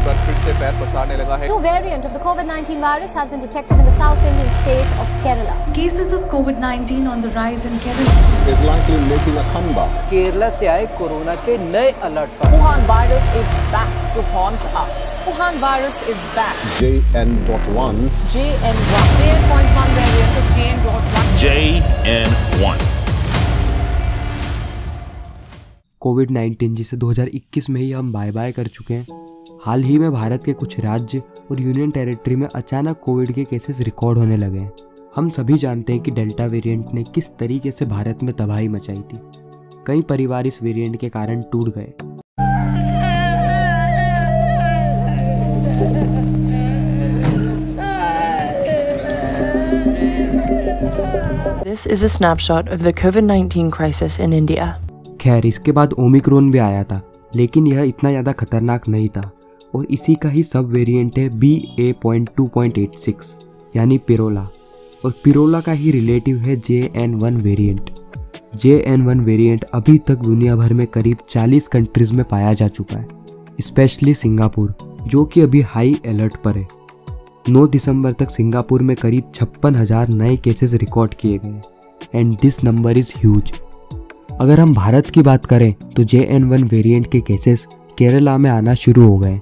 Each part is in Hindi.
एक बार फिर से पैर पसारने लगा है। New variant of the COVID-19 virus has been detected in the South Indian state of Kerala. Cases of COVID-19 on the rise in Kerala is likely making a comeback. Kerala से आए कोरोना के नए अलर्ट पर Wuhan virus is back to haunt us. Wuhan virus is back. JN.1. JN1. 8.1 variant of JN.1. JN1. कोविड-19 जिसे 2021 में ही हम बाय बाय कर चुके हैं, हाल ही में भारत के कुछ राज्य और यूनियन टेरिटरी में अचानक कोविड के केसेस रिकॉर्ड होने लगे हैं। हम सभी जानते हैं कि डेल्टा वेरिएंट ने किस तरीके से भारत में तबाही मचाई थी। कई परिवार इस वेरिएंट के कारण टूट गए। This is a snapshot of the COVID-19 crisis in India. खैर, इसके बाद ओमिक्रॉन भी आया था, लेकिन यह इतना ज़्यादा खतरनाक नहीं था और इसी का ही सब वेरिएंट है BA.2.86 यानी पिरोला, और पिरोला का ही रिलेटिव है JN1 वेरिएंट। JN1 वेरिएंट अभी तक दुनिया भर में करीब 40 कंट्रीज में पाया जा चुका है, स्पेशली सिंगापुर, जो कि अभी हाई अलर्ट पर है। 9 दिसंबर तक सिंगापुर में करीब 56,000 नए केसेस रिकॉर्ड किए गए and this number is huge. अगर हम भारत की बात करें तो JN1 वेरिएंट के केसेस केरला में आना शुरू हो गए।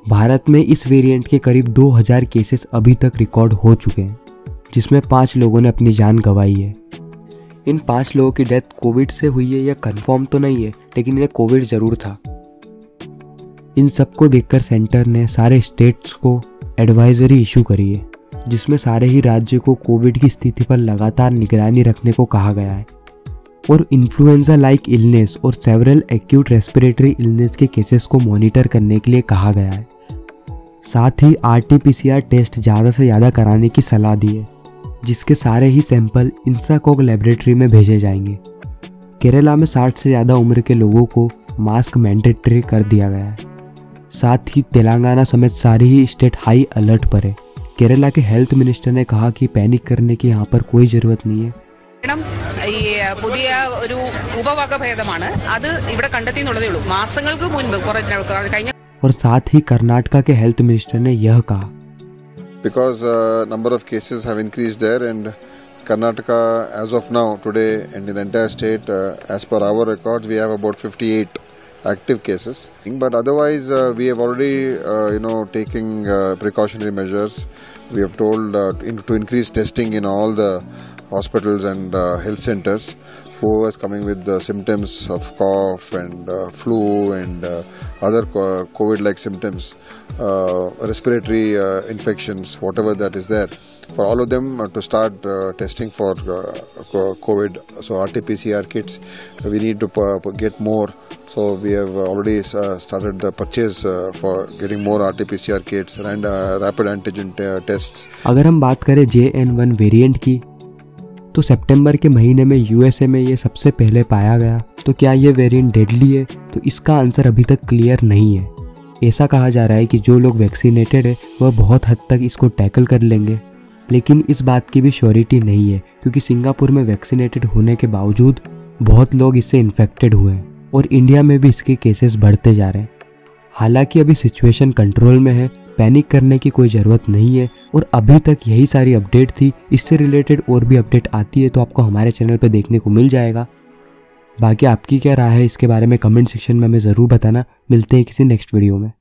भारत में इस वेरिएंट के करीब 2000 केसेस अभी तक रिकॉर्ड हो चुके हैं, जिसमें 5 लोगों ने अपनी जान गंवाई है। इन 5 लोगों की डेथ कोविड से हुई है यह कंफर्म तो नहीं है, लेकिन इन्हें कोविड ज़रूर था। इन सबको देखकर सेंटर ने सारे स्टेट्स को एडवाइजरी इशू करी है, जिसमें सारे ही राज्य को कोविड की स्थिति पर लगातार निगरानी रखने को कहा गया है और इन्फ्लुएंजा लाइक इलनेस और सेवरल एक्यूट रेस्पिरेटरी इलनेस के केसेस को मॉनिटर करने के लिए कहा गया है। साथ ही RT-PCR टेस्ट ज़्यादा से ज़्यादा कराने की सलाह दी है, जिसके सारे ही सैंपल इंसाकॉग लेबोरेटरी में भेजे जाएंगे। केरला में 60 से ज़्यादा उम्र के लोगों को मास्क मैंडेटरी कर दिया गया है। साथ ही तेलंगाना समेत सारी ही स्टेट हाई अलर्ट पर है। केरला के हेल्थ मिनिस्टर ने कहा कि पैनिक करने की यहाँ पर कोई ज़रूरत नहीं है। ഈ പുതിയ ഒരു ഉപവകഭേദമാണ് അത് ഇവിടെ കണ്ടെത്തിയെന്നുള്ളതേ ഉള്ളൂ മാസങ്ങൾക്ക് മുൻപ് കഴിഞ്ഞ और साथ ही कर्नाटका के हेल्थ मिनिस्टर ने यह कहा because number of cases have increased there and Karnataka as of now today and in the entire state as per our records we have about 58 active cases, but otherwise we have already taking precautionary measures. We have told to increase testing in all the hospitals and health centers. Who is coming with the symptoms of cough and flu and other COVID-like symptoms, respiratory infections, whatever that is there, for all of them to start testing for COVID. So RT-PCR kits, we need to get more. So we have already started the purchase for getting more RT-PCR kits and rapid antigen tests. अगर हम बात करें JN1 वेरिएंट की, तो सितंबर के महीने में USA में ये सबसे पहले पाया गया। तो क्या ये वेरिएंट डेडली है? तो इसका आंसर अभी तक क्लियर नहीं है। ऐसा कहा जा रहा है कि जो लोग वैक्सीनेटेड है वह बहुत हद तक इसको टैकल कर लेंगे, लेकिन इस बात की भी श्योरिटी नहीं है, क्योंकि सिंगापुर में वैक्सीनेटेड होने के बावजूद बहुत लोग इससे इन्फेक्टेड हुए हैं और इंडिया में भी इसके केसेस बढ़ते जा रहे हैं। हालांकि अभी सिचुएशन कंट्रोल में है, पैनिक करने की कोई ज़रूरत नहीं है और अभी तक यही सारी अपडेट थी। इससे रिलेटेड और भी अपडेट आती है तो आपको हमारे चैनल पर देखने को मिल जाएगा। बाकी आपकी क्या राय है इसके बारे में कमेंट सेक्शन में हमें ज़रूर बताना। मिलते हैं किसी नेक्स्ट वीडियो में।